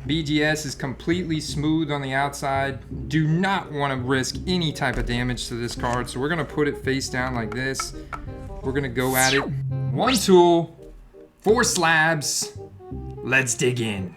BGS is completely smooth on the outside. Do not want to risk any type of damage to this card, so we're gonna put it face down like this. We're gonna go at it. 1 tool, 4 slabs. Let's dig in.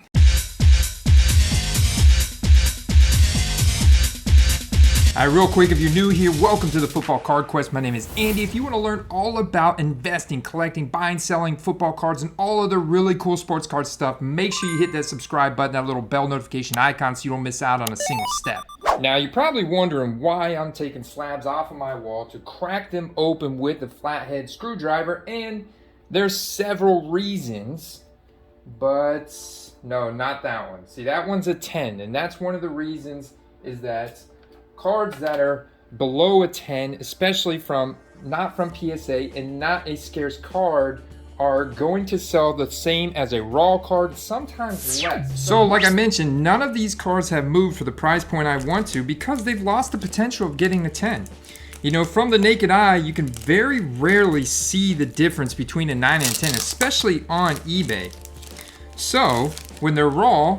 All right, real quick, if you're new here, welcome to the Football Card Quest. My name is Andy. If you want to learn all about investing, collecting, buying, selling football cards, and all other really cool sports card stuff, make sure you hit that subscribe button, that little bell notification icon, so you don't miss out on a single step. Now, you're probably wondering why I'm taking slabs off of my wall to crack them open with a flathead screwdriver, and there's several reasons, but no, not that one. See, that one's a 10, and that's one of the reasons is that cards that are below a 10, especially not from PSA and not a scarce card, are going to sell the same as a raw card, sometimes less. So like I mentioned, none of these cards have moved for the price point I want to because they've lost the potential of getting a 10. You know, from the naked eye, you can very rarely see the difference between a 9 and a 10, especially on eBay. So when they're raw,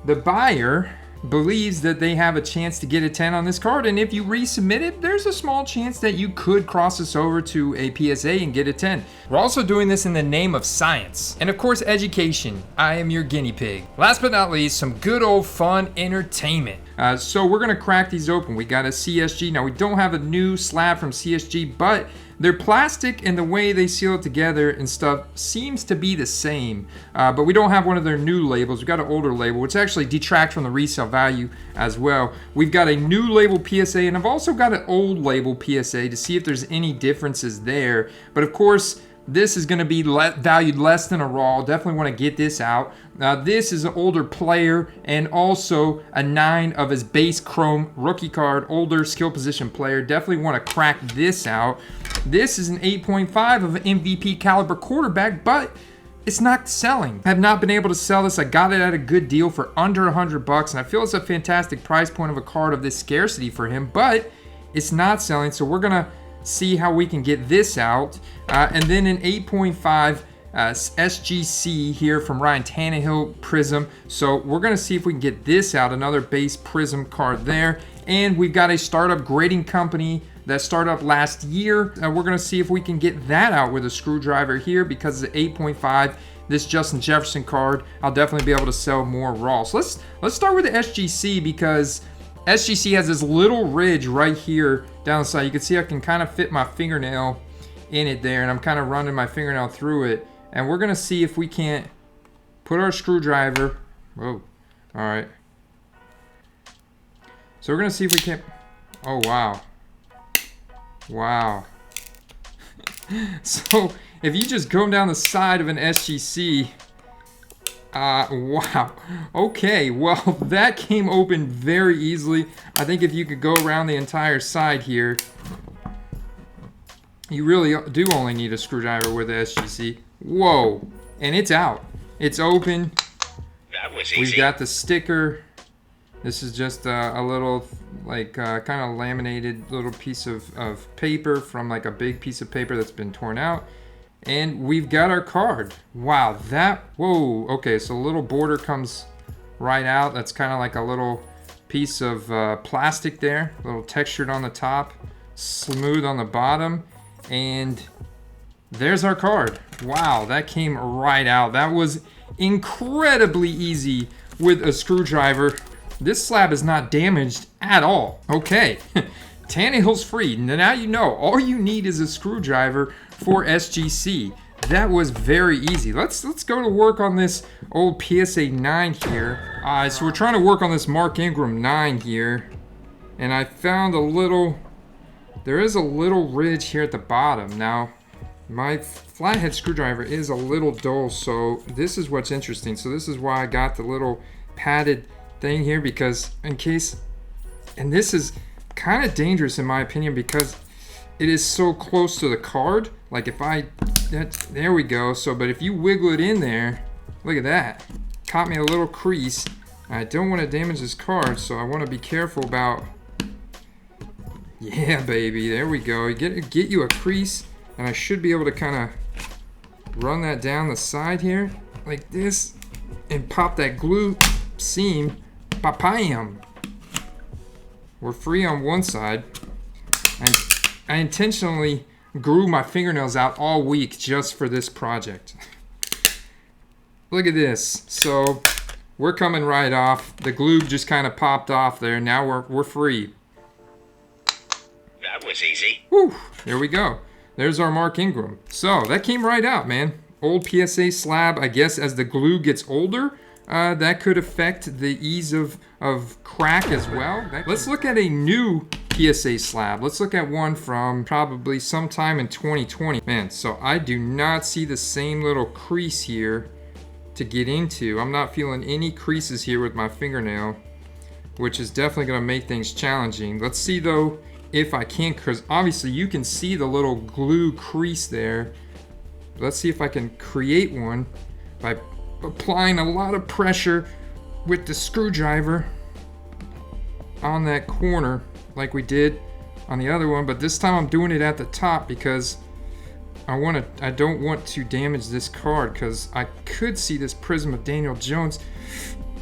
the buyer believes that they have a chance to get a 10 on this card, and if you resubmit it, there's a small chance that you could cross this over to a PSA and get a 10. We're also doing this in the name of science and of course education. I am your guinea pig. Last but not least, some good old fun entertainment. So we're gonna crack these open. We got a CSG. Now we don't have a new slab from CSG, but their plastic and the way they seal it together and stuff seems to be the same, but we don't have one of their new labels. We've got an older label, which actually detracts from the resale value as well. We've got a new label PSA, and I've also got an old label PSA to see if there's any differences there. But of course, this is going to be valued less than a raw. Definitely want to get this out. This is an older player and also a 9 of his base chrome rookie card, older skill position player. Definitely want to crack this out. This is an 8.5 of an MVP caliber quarterback, but it's not selling. I have not been able to sell this. I got it at a good deal for under $100, and I feel it's a fantastic price point of a card of this scarcity for him, but it's not selling, so we're gonna see how we can get this out. And then an 8.5 SGC here from Ryan Tannehill Prism. So we're gonna see if we can get this out, another base Prism card there. And we've got a startup grading company that started up last year. We're gonna see if we can get that out with a screwdriver here because it's 8.5. This Justin Jefferson card, I'll definitely be able to sell more raw. So let's start with the SGC because SGC has this little ridge right here down the side. You can see I can kind of fit my fingernail in it there, and I'm kind of running my fingernail through it. And we're gonna see if we can't put our screwdriver. Whoa, all right. So we're gonna see if we can't, oh wow. Wow. So if you just go down the side of an SGC, wow. Okay, well, that came open very easily. I think if you could go around the entire side here, you really do only need a screwdriver with the SGC. Whoa, and it's out. It's open. That was easy. We've got the sticker. This is just a little, like, kind of laminated little piece of paper from like a big piece of paper that's been torn out. And we've got our card. Wow, whoa, okay, so a little border comes right out. That's kind of like a little piece of plastic there, a little textured on the top, smooth on the bottom, and there's our card. Wow, that came right out. That was incredibly easy with a screwdriver. This slab is not damaged at all. Okay, Tannehill's free. Now you know, all you need is a screwdriver for SGC. That was very easy. Let's go to work on this old PSA 9 here. So we're trying to work on this Mark Ingram 9 here. And I found there is a little ridge here at the bottom. Now, my flathead screwdriver is a little dull, so this is what's interesting. So this is why I got the little padded thing here, because in case, and this is kind of dangerous in my opinion because it is so close to the card. Like if there we go. So, but if you wiggle it in there, look at that. Caught me a little crease. I don't want to damage this card, so I want to be careful about, yeah, baby, there we go. Get you a crease, and I should be able to kind of run that down the side here, like this, and pop that glue seam, papayam. We're free on one side. And I intentionally grew my fingernails out all week just for this project. Look at this. So we're coming right off. The glue just kind of popped off there. Now we're free. That was easy. Whew, there we go. There's our Mark Ingram. So that came right out, man. Old PSA slab, I guess as the glue gets older, that could affect the ease of crack as well. Let's look at a new PSA slab. Let's look at one from probably sometime in 2020. Man, so I do not see the same little crease here to get into. I'm not feeling any creases here with my fingernail, which is definitely gonna make things challenging. Let's see though if I can, because obviously you can see the little glue crease there. Let's see if I can create one by applying a lot of pressure with the screwdriver on that corner like we did on the other one, but this time I'm doing it at the top because I don't want to damage this card, because I could see this prism of Daniel Jones.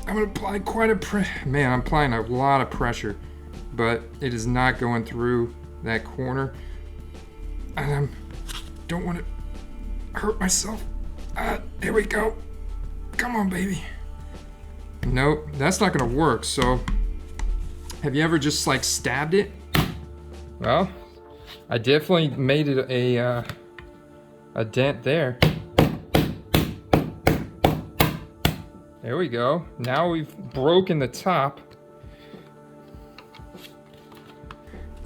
I'm gonna apply quite a man, I'm applying a lot of pressure, but it is not going through that corner, and I don't want to hurt myself. Here we go. Come on, baby. Nope, that's not gonna work. So, have you ever just like stabbed it? Well, I definitely made it a dent there. There we go. Now we've broken the top.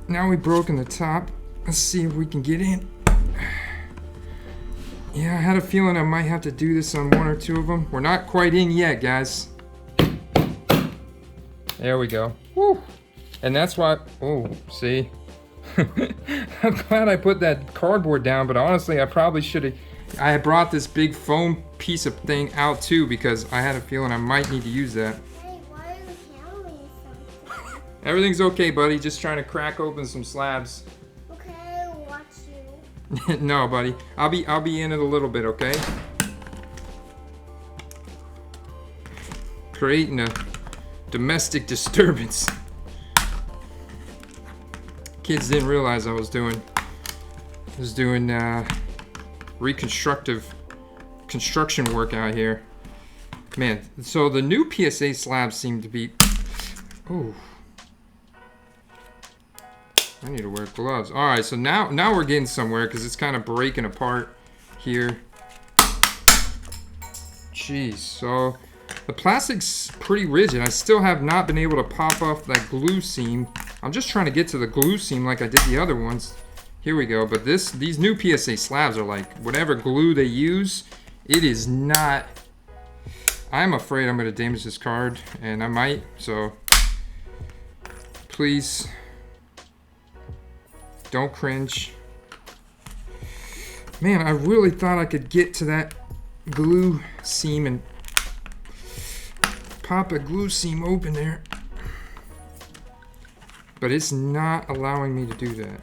Now we've broken the top. Let's see if we can get in. Yeah, I had a feeling I might have to do this on one or two of them. We're not quite in yet, guys. There we go. Woo! And that's why, oh, see? I'm glad I put that cardboard down, but honestly, I probably should have. I had brought this big foam piece of thing out too, because I had a feeling I might need to use that. Hey, why are you telling me something? Everything's okay, buddy. Just trying to crack open some slabs. Okay, watch you. No, buddy. I'll be in it a little bit, okay? Creating a domestic disturbance. Kids didn't realize I was doing reconstructive construction work out here. Man, so the new PSA slabs seem to be, oh, I need to wear gloves. All right, so now we're getting somewhere, because it's kind of breaking apart here. Jeez, so the plastic's pretty rigid. I still have not been able to pop off that glue seam. I'm just trying to get to the glue seam like I did the other ones. Here we go, but these new PSA slabs are like, whatever glue they use, it is not, I'm afraid I'm gonna damage this card, and I might, so please don't cringe. Man, I really thought I could get to that glue seam and pop a glue seam open there, but it's not allowing me to do that.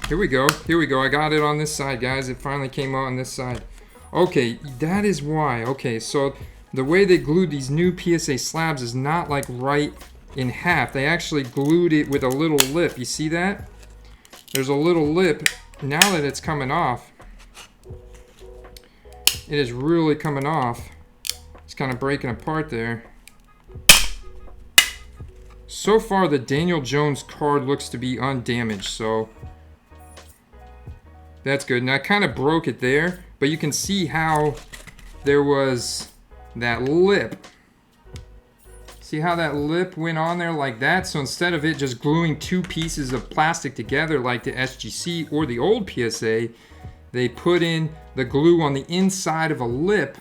Here we go. Here we go. I got it on this side, guys. It finally came out on this side. Okay, that is why. Okay, so the way they glued these new PSA slabs is not like right in half. They actually glued it with a little lip. You see that? There's a little lip. Now that it's coming off, it is really coming off. It's kind of breaking apart there. So far, the Daniel Jones card looks to be undamaged, so that's good. And I kind of broke it there, but you can see how there was that lip. See how that lip went on there like that? So instead of it just gluing two pieces of plastic together like the SGC or the old PSA, they put in the glue on the inside of a lip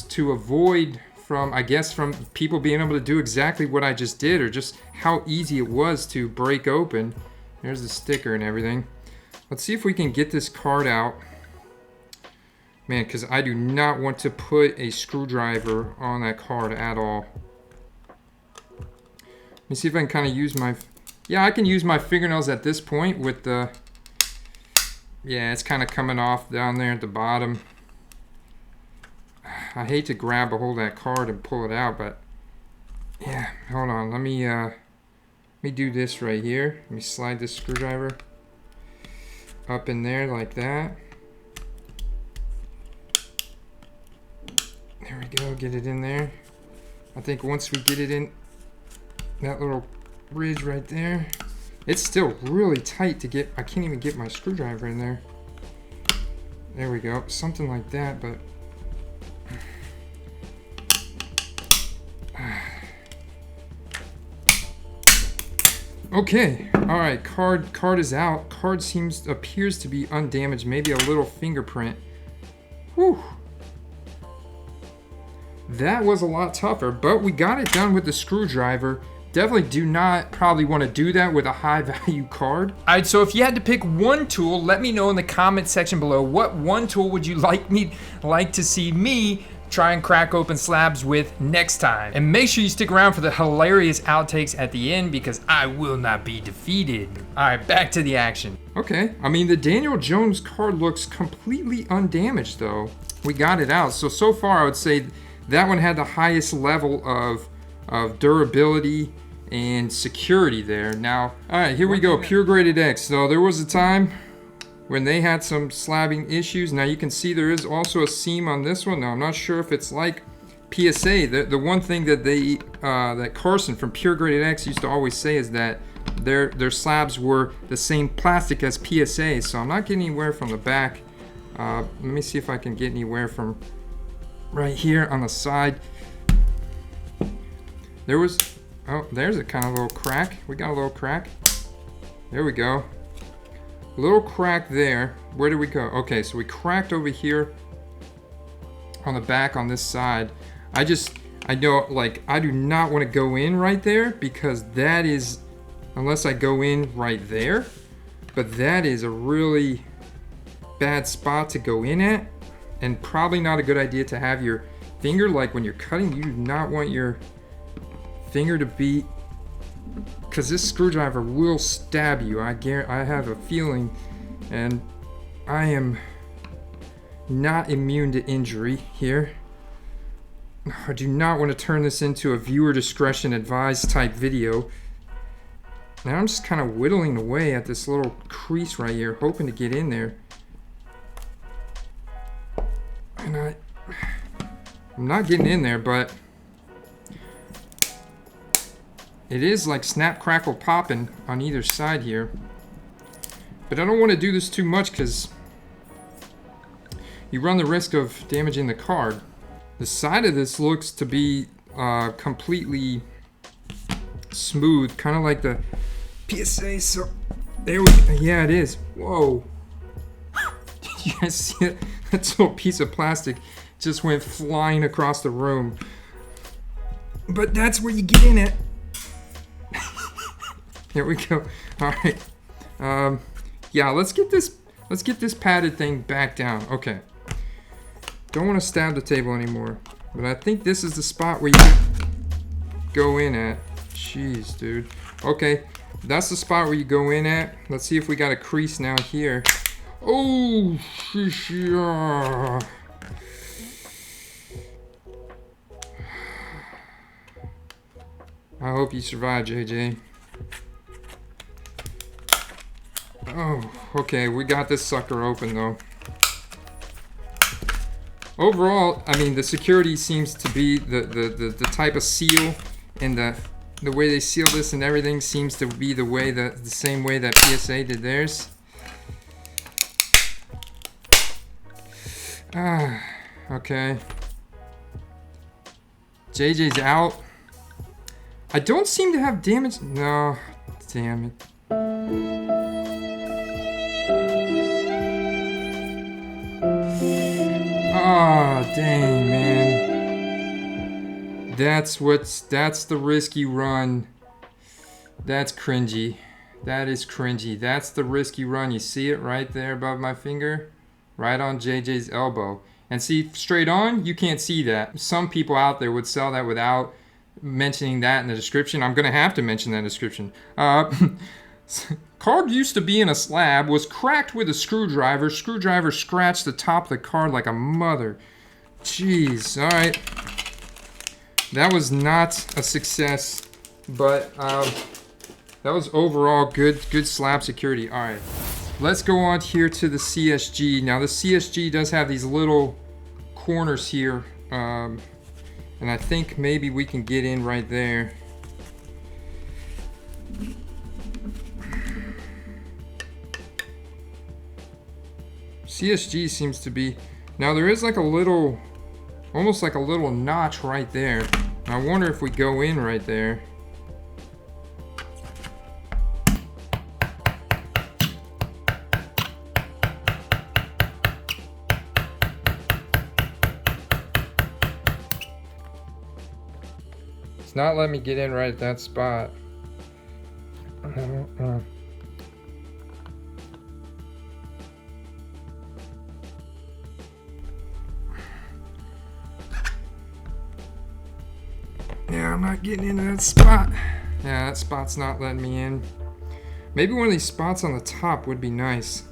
to avoid from, I guess, from people being able to do exactly what I just did, or just how easy it was to break open. There's the sticker and everything. Let's see if we can get this card out. Man, because I do not want to put a screwdriver on that card at all. Let me see if I can kind of use my, yeah, I can use my fingernails at this point with the, yeah, it's kind of coming off down there at the bottom. I hate to grab a hold of that card and pull it out, but yeah, hold on. Let me do this right here. Let me slide this screwdriver up in there like that. There we go, get it in there. I think once we get it in that little ridge right there, it's still really tight to get. I can't even get my screwdriver in there. There we go, something like that, but okay, all right, card is out. Card appears to be undamaged, maybe a little fingerprint. Whew. That was a lot tougher, but we got it done with the screwdriver. Definitely do not probably want to do that with a high value card. All right, so if you had to pick one tool, let me know in the comment section below. What one tool would you like to see me try and crack open slabs with next time? And make sure you stick around for the hilarious outtakes at the end, because I will not be defeated. All right, back to the action. Okay, I mean, the Daniel Jones card looks completely undamaged though. We got it out. So far I would say that one had the highest level of durability and security there. Now, all right, here we go, Pure Graded X. So there was a time when they had some slabbing issues. Now you can see there is also a seam on this one. Now I'm not sure if it's like PSA. The one thing that that Carson from Pure Graded X used to always say is that their slabs were the same plastic as PSA. So I'm not getting anywhere from the back. Let me see if I can get anywhere from right here on the side. There was, oh, there's a kind of little crack. We got a little crack. There we go. A little crack there. Where did we go? Okay, so we cracked over here on the back on this side. I know, like, I do not want to go in right there, because that is, unless I go in right there, but that is a really bad spot to go in at, and probably not a good idea to have your finger, like when you're cutting, you do not want your finger to be, because this screwdriver will stab you. I have a feeling, and I am not immune to injury here. I do not want to turn this into a viewer discretion advised type video. Now I'm just kind of whittling away at this little crease right here, hoping to get in there. And I'm not getting in there, but it is like snap, crackle, popping on either side here. But I don't want to do this too much, because you run the risk of damaging the card. The side of this looks to be completely smooth, kind of like the PSA. So there we go. Yeah, it is. Whoa. Did you guys see it? That little piece of plastic just went flying across the room. But that's where you get in it. There we go. All right. Yeah, let's get this padded thing back down. Okay. Don't want to stab the table anymore, but I think this is the spot where you go in at. Jeez, dude. Okay, that's the spot where you go in at. Let's see if we got a crease now here. Oh, sheesh. I hope you survive, JJ. Oh, okay, we got this sucker open though. Overall, I mean, the security seems to be the type of seal, and the way they seal this and everything seems to be the same way that PSA did theirs. Ah, okay. JJ's out. I don't seem to have damage. No, damn it. Ah, dang, man. That's the risk you run. That's cringy. That is cringy. That's the risk you run. You see it right there above my finger? Right on JJ's elbow. And see, straight on, you can't see that. Some people out there would sell that without mentioning that in the description. I'm gonna have to mention that in the description. Card used to be in a slab, was cracked with a screwdriver. Screwdriver scratched the top of the card like a mother. Jeez, all right. That was not a success, but that was overall good slab security. All right, let's go on here to the CSG. Now the CSG does have these little corners here, and I think maybe we can get in right there. CSG seems to be, now there is like a little, almost like a little notch right there. I wonder if we go in right there. It's not letting me get in right at that spot. Yeah, I'm not getting into that spot. Yeah, that spot's not letting me in. Maybe one of these spots on the top would be nice.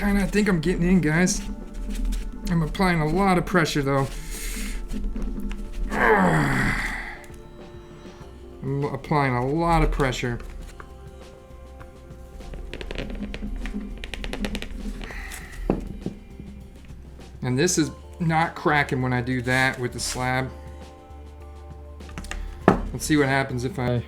I think I'm getting in, guys. I'm applying a lot of pressure though. I'm applying a lot of pressure. And this is not cracking when I do that with the slab. Let's see what happens if I...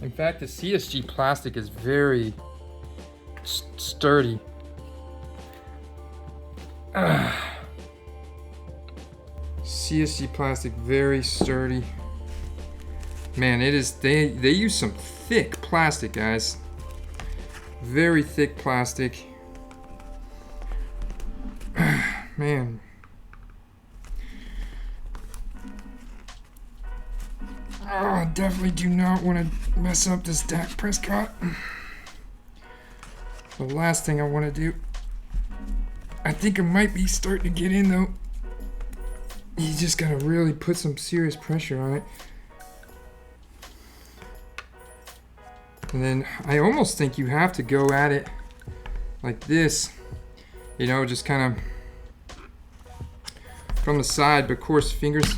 In fact, the CSG plastic is very sturdy. CSG plastic, very sturdy. Man, it is, they use some thick plastic, guys. Very thick plastic. Man. Oh, I definitely do not want to mess up this Dak Prescott. The last thing I want to do. I think it might be starting to get in though. You just gotta really put some serious pressure on it. And then I almost think you have to go at it like this, you know, just kind of from the side, but of course fingers.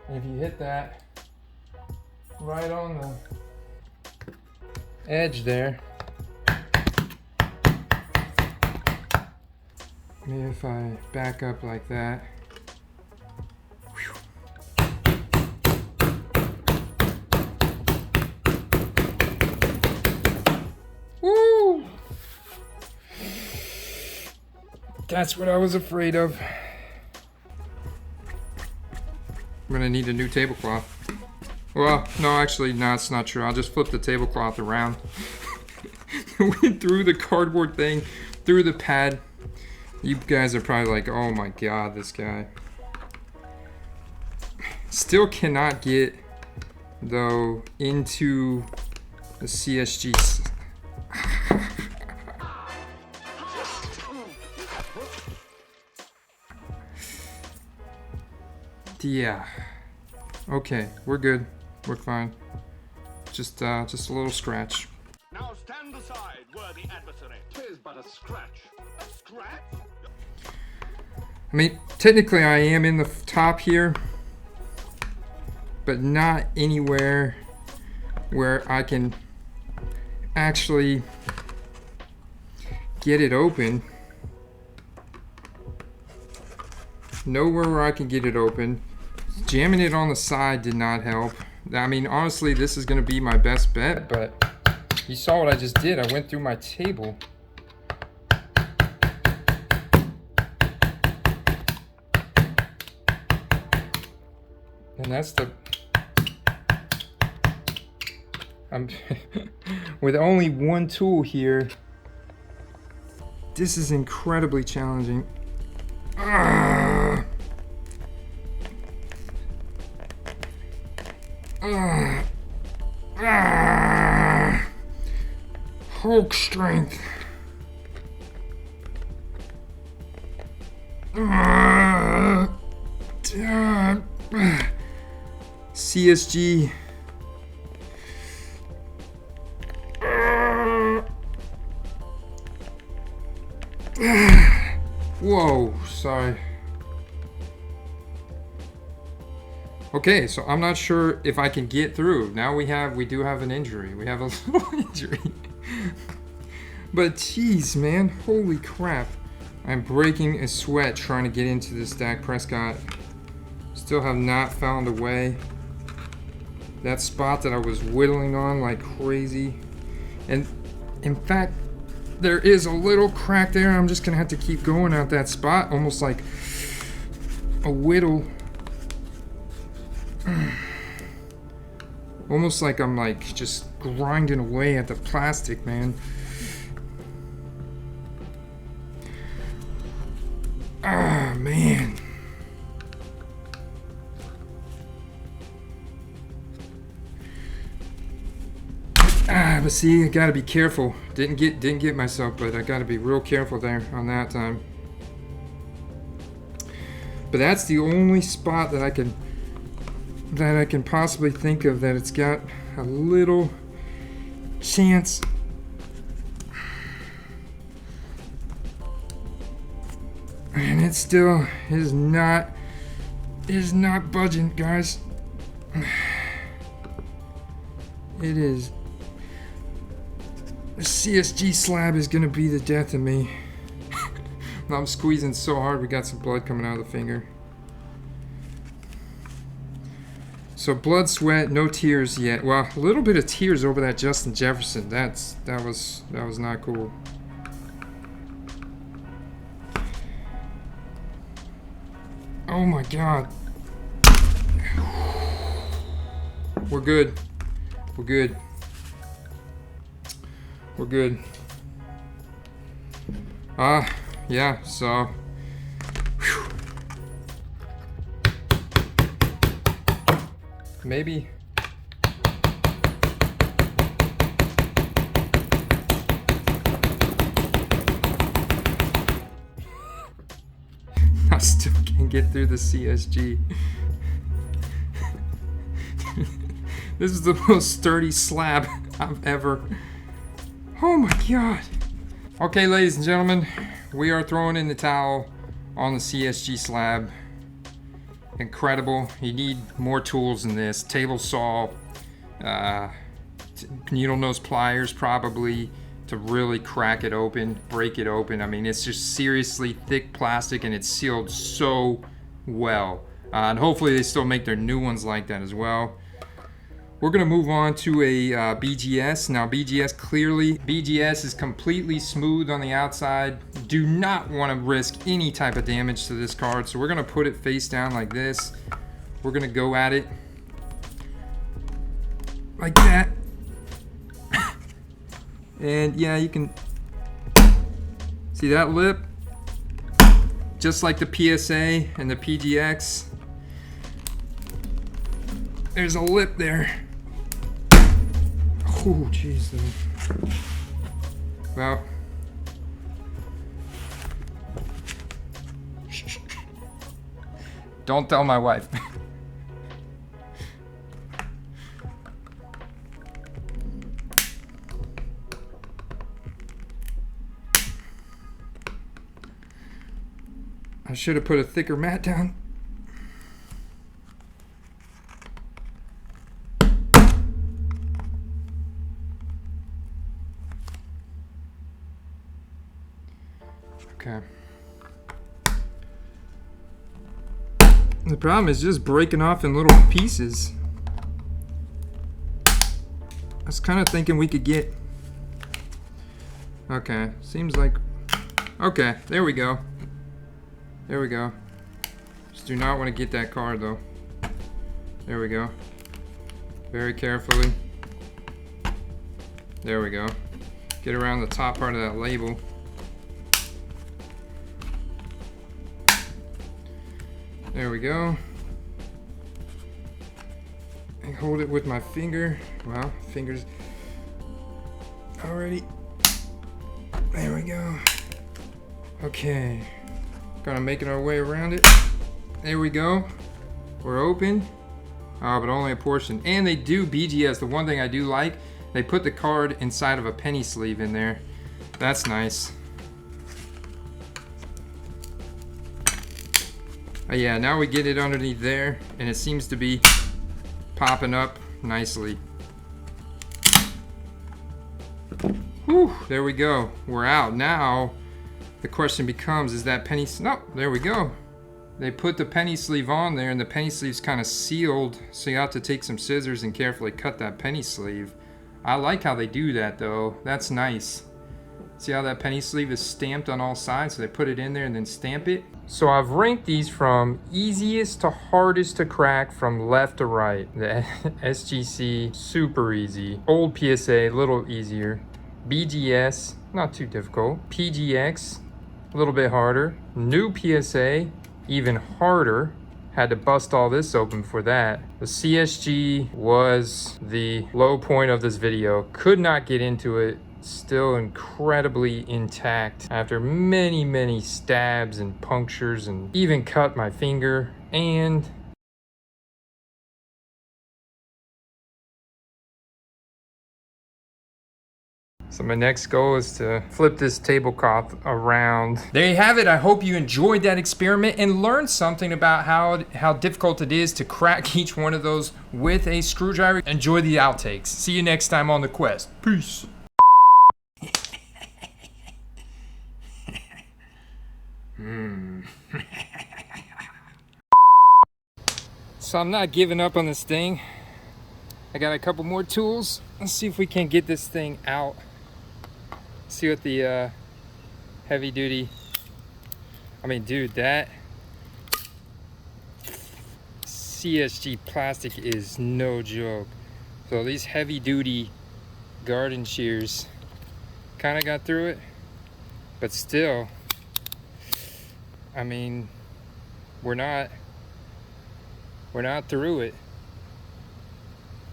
And if you hit that right on the edge there, maybe if I back up like that. Woo! That's what I was afraid of. I'm gonna need a new tablecloth. Well, no, actually, no, it's not true. I'll just flip the tablecloth around. Went through the cardboard thing, through the pad. You guys are probably like, oh my god, this guy. Still cannot get, though, into the CSG. Yeah. Okay, we're good. We're fine. Just a little scratch. Now stand aside, worthy adversary. 'Tis but a scratch. A scratch? I mean, technically I am in the top here, but not anywhere where I can actually get it open. Nowhere where I can get it open. Jamming it on the side did not help. I mean, honestly, this is going to be my best bet, but you saw what I just did. I went through my table. And that's the... I'm with only one tool here. This is incredibly challenging. Hulk strength. CSG. Whoa, sorry. Okay, so I'm not sure if I can get through. Now we do have an injury. We have a little injury. But geez, man, holy crap. I'm breaking a sweat trying to get into this Dak Prescott. Still have not found a way. That spot that I was whittling on like crazy. And in fact, there is a little crack there. I'm just gonna have to keep going at that spot, almost like a whittle. Almost like I'm like just grinding away at the plastic, man. Ah, man. But see, I gotta be careful. Didn't get myself, but I gotta be real careful there on that time. But that's the only spot that I can possibly think of that it's got a little chance. And it still is not budging, guys. It is. The CSG Slab is gonna be the death of me. I'm squeezing so hard, we got some blood coming out of the finger. So blood, sweat, no tears yet. Well, a little bit of tears over that Justin Jefferson. That was not cool. Oh my God. We're good. We're good. We're good. Yeah, so. Whew. Maybe. I still can't get through the CSG. This is the most sturdy slab I've ever. Oh my God. Okay, ladies and gentlemen, we are throwing in the towel on the CSG Slab. Incredible. You need more tools than this. Table saw, needle nose pliers probably to really crack it open, break it open. I mean, it's just seriously thick plastic and it's sealed so well. And hopefully they still make their new ones like that as well. We're gonna move on to a BGS. Now BGS is completely smooth on the outside. Do not wanna risk any type of damage to this card. So we're gonna put it face down like this. We're gonna go at it like that. And yeah, you can see that lip, just like the PSA and the PGX. There's a lip there. Oh, jeez. Well, don't tell my wife. I should have put a thicker mat down. Okay. The problem is just breaking off in little pieces. I was kind of thinking we could get. Okay, seems like. Okay, there we go. There we go. Just do not want to get that card though. There we go. Very carefully. There we go. Get around the top part of that label. There we go. And hold it with my finger. Wow, fingers already There we go. Okay. Gonna make our way around it. There we go. We're open. But only a portion. And they do BGS. The one thing I do like, they put the card inside of a penny sleeve in there. That's nice. Yeah, now we get it underneath there, and it seems to be popping up nicely. Whew, there we go. We're out. Now, the question becomes, is that penny... No, there we go. They put the penny sleeve on there, and the penny sleeve's kind of sealed, so you have to take some scissors and carefully cut that penny sleeve. I like how they do that, though. That's nice. See how that penny sleeve is stamped on all sides? So they put it in there and then stamp it. So I've ranked these from easiest to hardest to crack from left to right. The SGC, super easy. Old PSA, a little easier. BGS, not too difficult. PGX, a little bit harder. New PSA, even harder. Had to bust all this open for that. The CSG was the low point of this video. Could not get into it. Still incredibly intact after many stabs and punctures, and even cut my finger. And so my next goal is to flip this tablecloth around. There you have it. I hope you enjoyed that experiment and learned something about how difficult it is to crack each one of those with a screwdriver. Enjoy the outtakes. See you next time on the quest. Peace. So I'm not giving up on this thing. I got a couple more tools. Let's see if we can get this thing out. See what the heavy duty, I mean, dude, that CSG plastic is no joke. So these heavy duty garden shears kind of got through it, but still, I mean, we're not through it.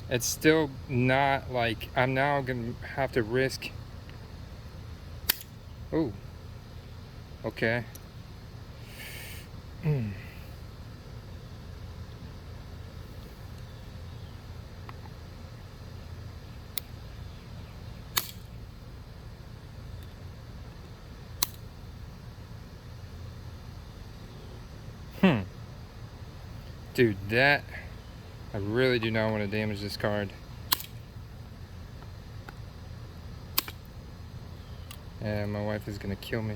It's still not like, I'm now gonna have to risk. Oh, okay. Dude, that, I really do not want to damage this card. And my wife is gonna kill me.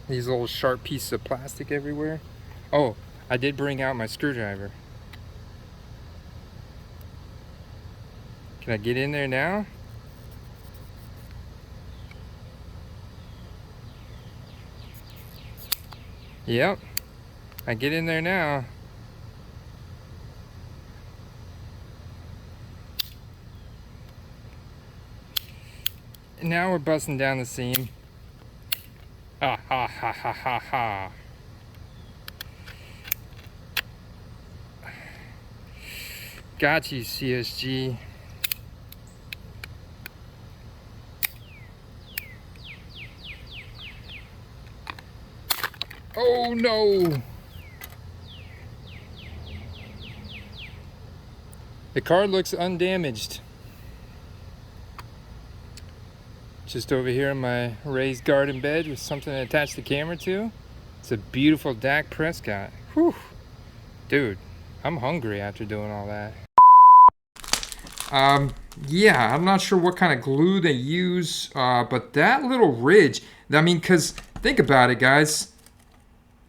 These little sharp pieces of plastic everywhere. Oh, I did bring out my screwdriver. Can I get in there now? Yep. I get in there now. And now we're busting down the seam. Ah ha ha ha ha ha. Got you, CSG. Oh no! The card looks undamaged. Just over here in my raised garden bed with something to attach the camera to. It's a beautiful Dak Prescott. Whew. Dude, I'm hungry after doing all that. Yeah, I'm not sure what kind of glue they use, but that little ridge, I mean, because think about it, guys.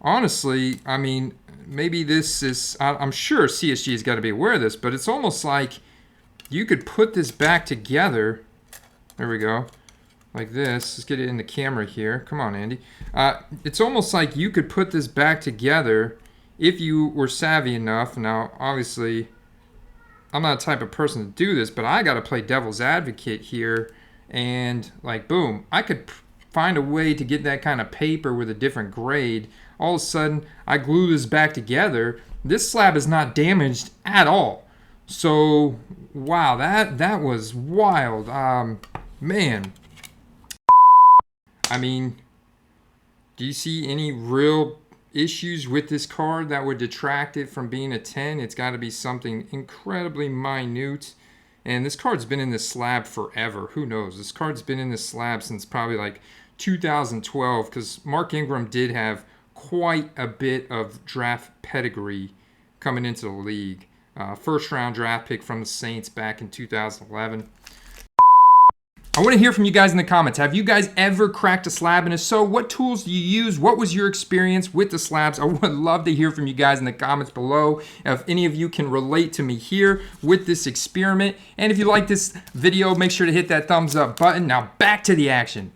Honestly, I mean, maybe this is, I'm sure CSG has got to be aware of this, but it's almost like you could put this back together. There we go. Like this. Let's get it in the camera here. Come on, Andy. It's almost like you could put this back together if you were savvy enough. Now, obviously, I'm not the type of person to do this, but I got to play devil's advocate here. And, like, boom, I could find a way to get that kind of paper with a different grade. All of a sudden, I glue this back together. This slab is not damaged at all. So, wow, that was wild. Man. I mean, do you see any real issues with this card that would detract it from being a 10? It's got to be something incredibly minute. And this card's been in this slab forever. Who knows? This card's been in this slab since probably like 2012, because Mark Ingram did have quite a bit of draft pedigree coming into the league. First round draft pick from the Saints back in 2011. I want to hear from you guys in the comments. Have you guys ever cracked a slab? And if so, what tools do you use? What was your experience with the slabs? I would love to hear from you guys in the comments below. If any of you can relate to me here with this experiment. And if you like this video, make sure to hit that thumbs up button. Now back to the action.